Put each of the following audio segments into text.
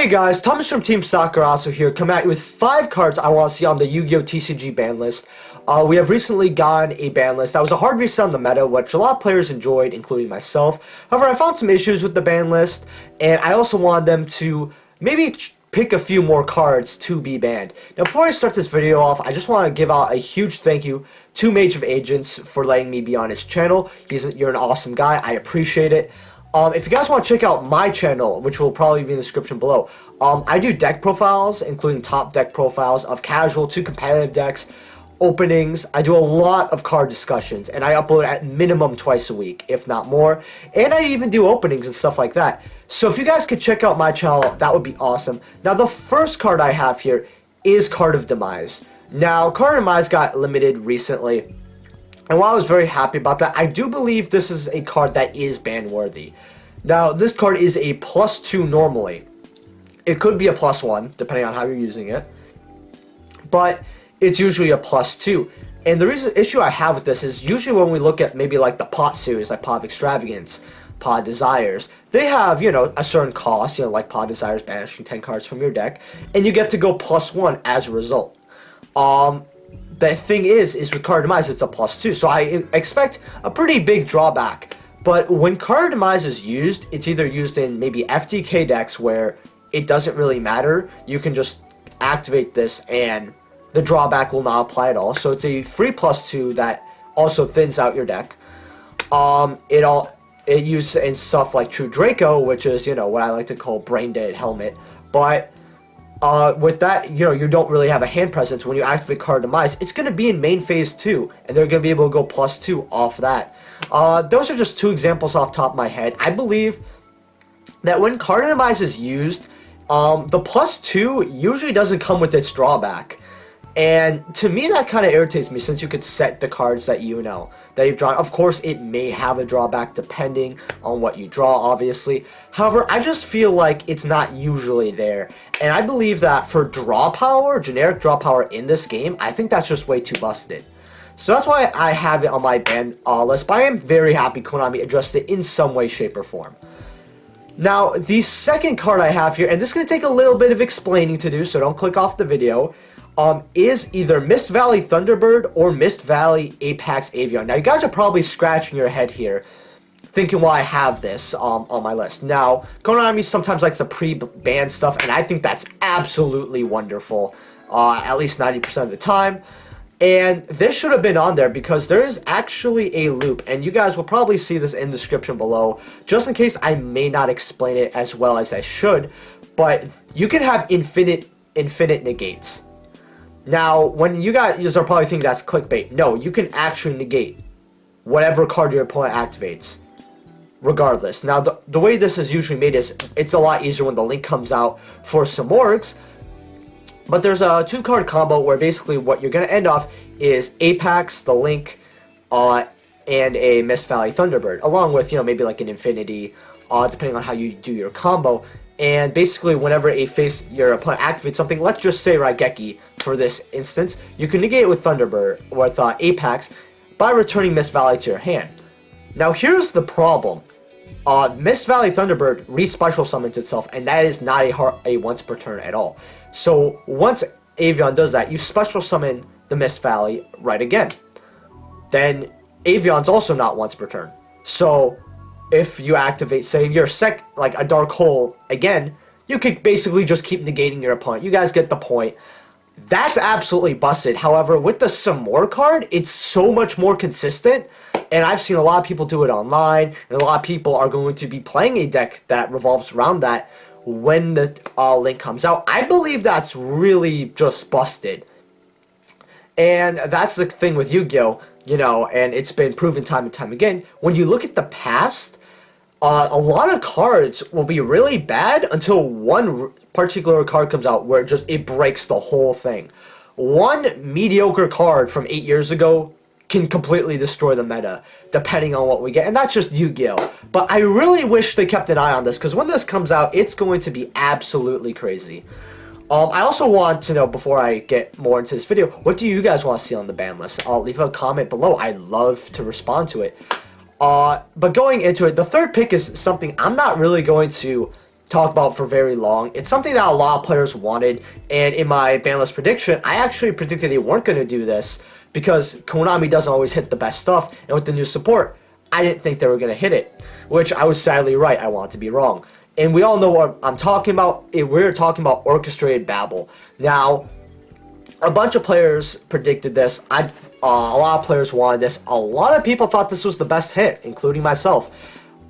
Hey guys, Thomas from Team Sakurasou here, coming at you with 5 cards I want to see on the Yu-Gi-Oh! TCG ban list. We have recently gotten a ban list that was a hard reset on the meta, which a lot of players enjoyed, including myself. However, I found some issues with the ban list, and I also wanted them to maybe pick a few more cards to be banned. Now, before I start this video off, I just want to give out a huge thank you to Mage of Agents for letting me be on his channel. You're an awesome guy. I appreciate it. If you guys want to check out my channel, which will probably be in the description below, I do deck profiles, including top deck profiles of casual to competitive decks, openings. I do a lot of card discussions, and I upload at minimum twice a week, if not more. And I even do openings and stuff like that. So if you guys could check out my channel, that would be awesome. Now, the first card I have here is Card of Demise. Now, Card of Demise got limited recently. And while I was very happy about that, I do believe this is a card that is ban worthy. Now, this card is a +2 normally. It could be a +1, depending on how you're using it. But it's usually a +2. And the issue I have with this is usually when we look at maybe like the pot series, like Pot of Extravagance, Pot Desires, they have, a certain cost, like Pot Desires banishing 10 cards from your deck, and you get to go +1 as a result. The thing is with Card of Demise, it's a +2, so I expect a pretty big drawback. But when Card of Demise is used, it's either used in maybe FTK decks where it doesn't really matter. You can just activate this and the drawback will not apply at all. So it's a free +2 that also thins out your deck. It used in stuff like True Draco, which is, what I like to call Brain Dead Helmet. But with that, you don't really have a hand presence. When you activate Card of Demise, it's going to be in main phase 2, and they're going to be able to go +2 off that. Those are just 2 examples off the top of my head. I believe that when Card of Demise is used, the +2 usually doesn't come with its drawback. And to me, that kind of irritates me, since you could set the cards that that you've drawn. Of course, it may have a drawback depending on what you draw, obviously. However, I just feel like it's not usually there. And I believe that for draw power, generic draw power in this game, I think that's just way too busted. So that's why I have it on my ban list. But I am very happy Konami addressed it in some way, shape, or form. Now, the second card I have here, and this is going to take a little bit of explaining to do, so don't click off the video, is either Mist Valley Thunderbird or Mist Valley Apex Avian. Now, you guys are probably scratching your head here, thinking why I have this on my list. Now, Konami sometimes likes to pre-ban stuff, and I think that's absolutely wonderful, at least 90% of the time. And this should have been on there because there is actually a loop, and you guys will probably see this in the description below, just in case I may not explain it as well as I should. But you can have infinite negates. Now, when you guys are probably thinking that's clickbait, no, you can actually negate whatever card your opponent activates, regardless. Now, the way this is usually made is, it's a lot easier when the link comes out for some orgs, but there's a 2-card combo where basically what you're going to end off is Apex, the link, and a Mist Valley Thunderbird, along with, maybe like an Infinity, depending on how you do your combo. And basically, whenever your opponent activates something, let's just say Raigeki for this instance, you can negate it with Thunderbird, with Apex, by returning Mist Valley to your hand. Now, here's the problem. Mist Valley Thunderbird re-special summons itself, and that is not a once per turn at all. So, once Avian does that, you special summon the Mist Valley right again. Then, Avian's also not once per turn. So, if you activate, say, your like a Dark Hole again, you could basically just keep negating your opponent. You guys get the point. That's absolutely busted. However, with the Some More card, it's so much more consistent, and I've seen a lot of people do it online, and a lot of people are going to be playing a deck that revolves around that when the link comes out. I believe that's really just busted. And that's the thing with Yu-Gi-Oh!, and it's been proven time and time again. When you look at the past, a lot of cards will be really bad until one particular card comes out where it breaks the whole thing. One mediocre card from 8 years ago can completely destroy the meta, depending on what we get, and that's just Yu-Gi-Oh! But I really wish they kept an eye on this, because when this comes out, it's going to be absolutely crazy. I also want to know, before I get more into this video, what do you guys want to see on the ban list? Leave a comment below. I'd love to respond to it. But going into it, the third pick is something I'm not really going to talk about for very long. It's something that a lot of players wanted, and in my banlist prediction, I actually predicted they weren't going to do this because Konami doesn't always hit the best stuff, and with the new support, I didn't think they were going to hit it, which I was sadly right. I wanted to be wrong. And we all know what I'm talking about. We're talking about orchestrated babble. Now, a bunch of players predicted this. A lot of players wanted this. A lot of people thought this was the best hit, including myself,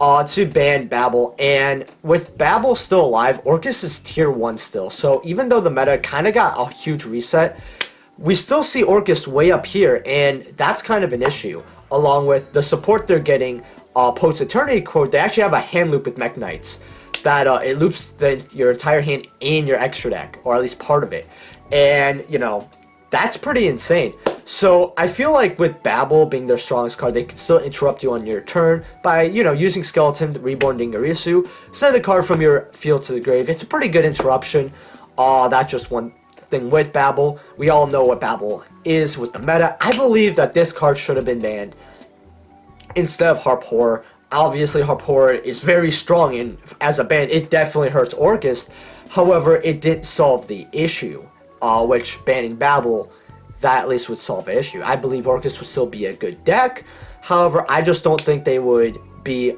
to ban Babble. And with Babble still alive, Orcus is tier 1 still. So even though the meta kind of got a huge reset, we still see Orcus way up here, and that's kind of an issue. Along with the support they're getting, post Eternity Quote, they actually have a hand loop with Mech Knights that it loops your entire hand in your extra deck, or at least part of it. And, you know, that's pretty insane. So I feel like with Babble being their strongest card, they can still interrupt you on your turn by, you know, using Skeleton, Reborn Dingarisu, send a card from your field to the grave. It's a pretty good interruption. That's just one thing with Babble. We all know what Babble is with the meta. I believe that this card should have been banned instead of Harp Horror. Obviously, Harp Horror is very strong, and as a ban, it definitely hurts Orcus. However, it didn't solve the issue, which banning Babble, that at least would solve the issue. I believe Orcus would still be a good deck. However, I just don't think they would be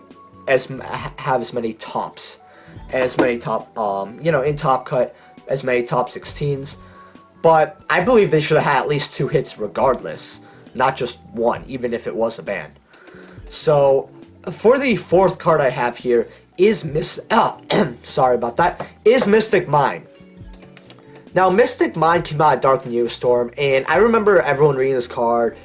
have as many tops, as many top, you know, in top cut, as many top 16s. But I believe they should have had at least 2 hits regardless, not just 1, even if it was a ban. So for the 4th card I have here is sorry about that, is Mystic Mine. Now, Mystic Mine came out of Dark Neostorm, and I remember everyone reading this card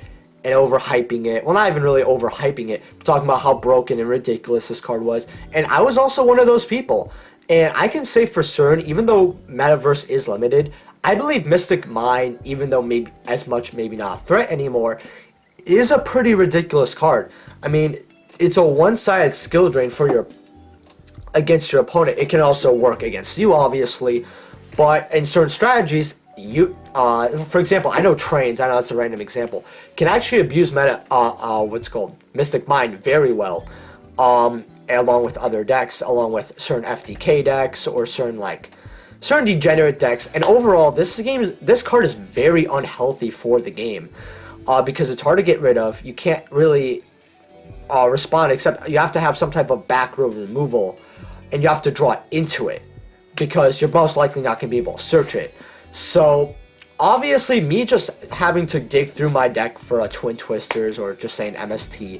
and overhyping it. Well, not even really overhyping it, but talking about how broken and ridiculous this card was. And I was also one of those people. And I can say for certain, even though Metaverse is limited, I believe Mystic Mine, even though maybe not a threat anymore, is a pretty ridiculous card. I mean, it's a one-sided skill drain against your opponent. It can also work against you, obviously. But in certain strategies, for example, I know Trains, I know that's a random example, can actually abuse Mystic Mine very well, along with other decks, along with certain FTK decks, or certain degenerate decks. And overall, this card is very unhealthy for the game, because it's hard to get rid of. You can't really respond, except you have to have some type of back row removal, and you have to draw into it, because you're most likely not going to be able to search it. So, obviously, me just having to dig through my deck for a Twin Twisters, or just say an MST,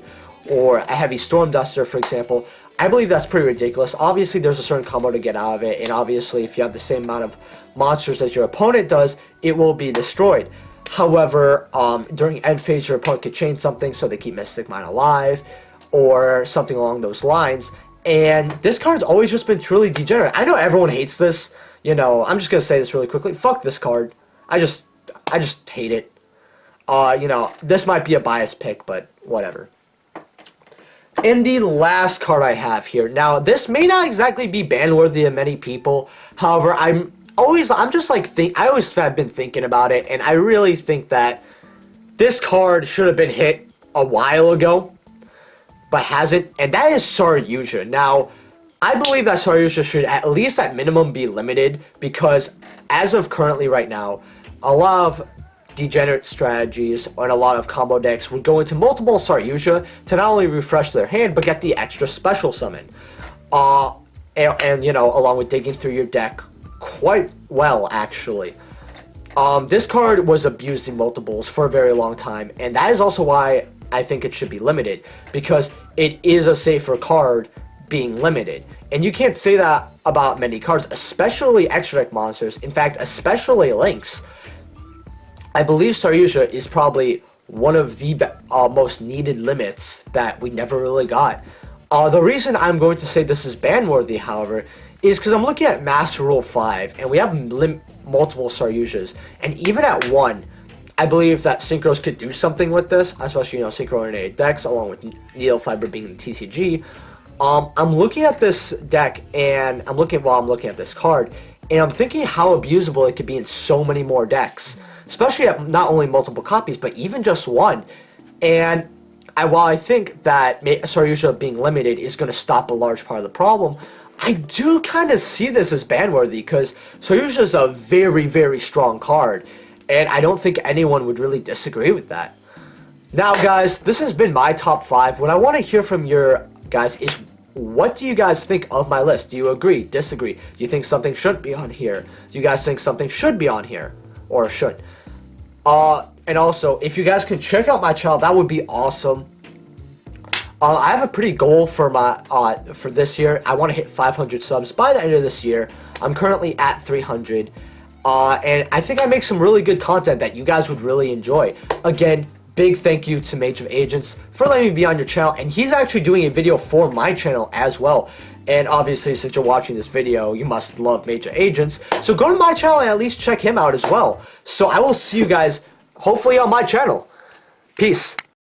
or a Heavy Storm Duster, for example, I believe that's pretty ridiculous. Obviously, there's a certain combo to get out of it, and obviously, if you have the same amount of monsters as your opponent does, it will be destroyed. However, during end phase, your opponent could chain something, so they keep Mystic Mine alive, or something along those lines. And this card's always just been truly degenerate. I know everyone hates this. You know, I'm just gonna say this really quickly. Fuck this card. I just hate it. You know, this might be a biased pick, but whatever. And the last card I have here. Now, this may not exactly be ban-worthy of many people. However, I always have been thinking about it, and I really think that this card should have been hit a while ago, but hasn't, and that is Saryuja. Now, I believe that Saryuja should at least at minimum be limited, because as of currently right now, a lot of degenerate strategies and a lot of combo decks would go into multiple Saryuja to not only refresh their hand, but get the extra special summon. And you know, along with digging through your deck quite well, actually. This card was abused in multiples for a very long time, and that is also why I think it should be limited, because it is a safer card being limited. And you can't say that about many cards, especially extra deck monsters. In fact, especially Lynx. I believe Saryuja is probably one of the most needed limits that we never really got. The reason I'm going to say this is ban-worthy, however, is because I'm looking at Master Rule 5, and we have multiple Saryujas. And even at 1, I believe that Synchros could do something with this, especially, you know, Synchro-oriented decks, along with Neal Fiber being in TCG. I'm looking at this deck, and I'm looking at this card, and I'm thinking how abusable it could be in so many more decks, especially at not only multiple copies, but even just one. And while I think that Saryuja being limited is going to stop a large part of the problem, I do kind of see this as ban-worthy because Soyuja is a very, very strong card, and I don't think anyone would really disagree with that. Now, guys, this has been my top 5. What I want to hear from your guys is, what do you guys think of my list? Do you agree? Disagree? Do you think something shouldn't be on here? Do you guys think something should be on here? Or should? And also, if you guys can check out my channel, that would be awesome. I have a pretty goal for my for this year. I want to hit 500 subs by the end of this year. I'm currently at 300. And I think I make some really good content that you guys would really enjoy. Again, big thank you to Mage of Agents for letting me be on your channel, and he's actually doing a video for my channel as well. And obviously, since you're watching this video, you must love Mage of Agents, so go to my channel and at least check him out as well. So I will see you guys hopefully on my channel. Peace.